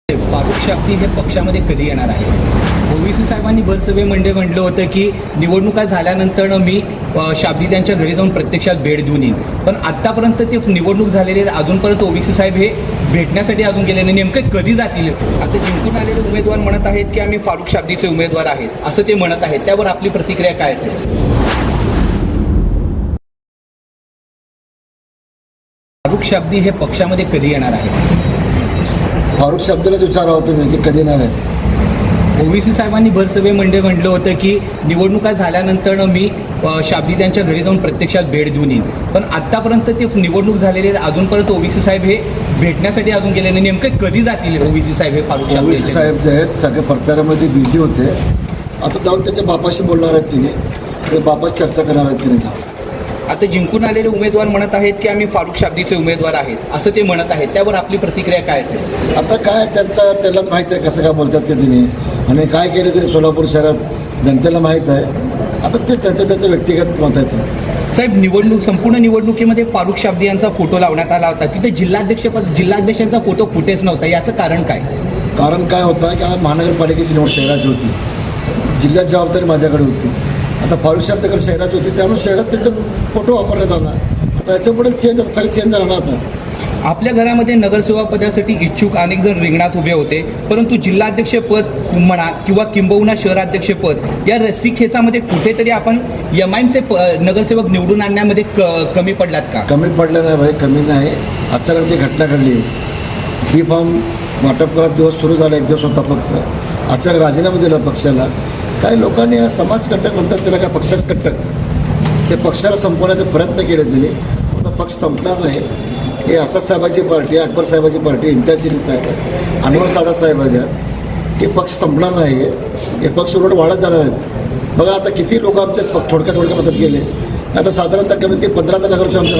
फारुख शाब्दी हे पक्षामध्ये कधी येणार आहे? ओवीसी साहेबांनी बरसभेमध्ये म्हटलं होतं की निवडणुका झाल्यानंतर मी शाब्दी त्यांच्या घरी जाऊन प्रत्यक्षात भेट देऊन येईन. पण आत्तापर्यंत ते निवडणूक झालेले अजूनपर्यंत ओवीसी साहेब हे भेटण्यासाठी अजून गेले नाही. नेमकं कधी जातील? आता जिंकून आलेले उमेदवार म्हणत आहेत की आम्ही फारुख शाब्दीचे उमेदवार आहेत असं ते म्हणत आहेत. त्यावर आपली प्रतिक्रिया काय असेल? फारुख शाब्दी हे पक्षामध्ये कधी येणार आहे? फारुख शाब्दीलाच विचारावं तुम्ही की कधी येणार आहे. ओवीसी साहेबांनी बरसभेमध्ये म्हटलं होतं की निवडणुका झाल्यानंतर मी शाब्दी त्यांच्या घरी जाऊन प्रत्यक्षात भेट देऊन येईन. पण आत्तापर्यंत ते निवडणूक झालेले अजूनपर्यंत ओवीसी साहेब हे भेटण्यासाठी अजून गेले नाही. नेमकं कधी जातील ओवीसी साहेब हे फारुख शाब्दी? ओवीसी साहेब जे आहेत सगळे प्रचारामध्ये बिझी होते. आता जाऊन त्याच्या बापाशी बोलणार आहेत तिने, ते बापाशी चर्चा करणार आहेत तिने जाऊन. आता जिंकून आलेले उमेदवार म्हणत आहेत की आम्ही फारुख शाब्दीचे उमेदवार आहेत असं ते म्हणत आहेत. त्यावर आपली प्रतिक्रिया काय असेल? आता काय त्यालाच माहीत आहे कसं काय बोलतात की तिने आणि काय केलं तरी सोलापूर शहरात जनतेला माहीत आहे. आता ते त्याचं व्यक्तिगत मत आहे. साहेब, संपूर्ण निवडणुकीमध्ये फारुख शाब्दी यांचा फोटो लावण्यात आला होता. तिथे जिल्हाध्यक्षांचा फोटो कुठेच नव्हता. याचं कारण काय? कारण काय होतं की महानगरपालिकेची निवड शहराची होती, जिल्ह्यात जबाबदारी माझ्याकडे होती. आता फारुख शाब्दी तर शहराची होती, त्यामुळे शहरात त्यांचा फोटो वापरण्यात आला. आता याच्यापुढे चेंज झाला ना. आता आपल्या घरामध्ये नगरसेवक पदासाठी इच्छुक अनेक जण रिंगणात उभे होते, परंतु जिल्हाध्यक्षपद म्हणा किंवा किंबहुना शहराध्यक्षपद या रस्सीखेचामध्ये कुठेतरी आपण MIMचे नगरसेवक निवडून आणण्यामध्ये कमी पडलात का? कमी पडलं नाही भाई, कमी नाही. अचानक जी घटना घडली, बी फॉर्म वाटप करत दिवस सुरू झाला, एक दिवस होता फक्त. अचानक राजीनामा दिला पक्षाला. काही लोकांनी समाजकंटक म्हणतात त्याला, काय पक्षाच कंटक, ते पक्षाला संपवण्याचा प्रयत्न केले त्यांनी. आता पक्ष संपणार नाही. हे असद साहेबाची पार्टी, अकबर साहेबाची पार्टी, इम्तियाज जलील साहेब आहे, अनवर सादात साहेब आहेत. हे पक्ष संपणार नाही आहे. हे पक्ष उलट वाढत जाणार आहेत. बघा आता किती लोक आमच्या थोडक्या मदत गेले. आता साधारणतः कमीत कमी 15 नगरसेवक आमच्या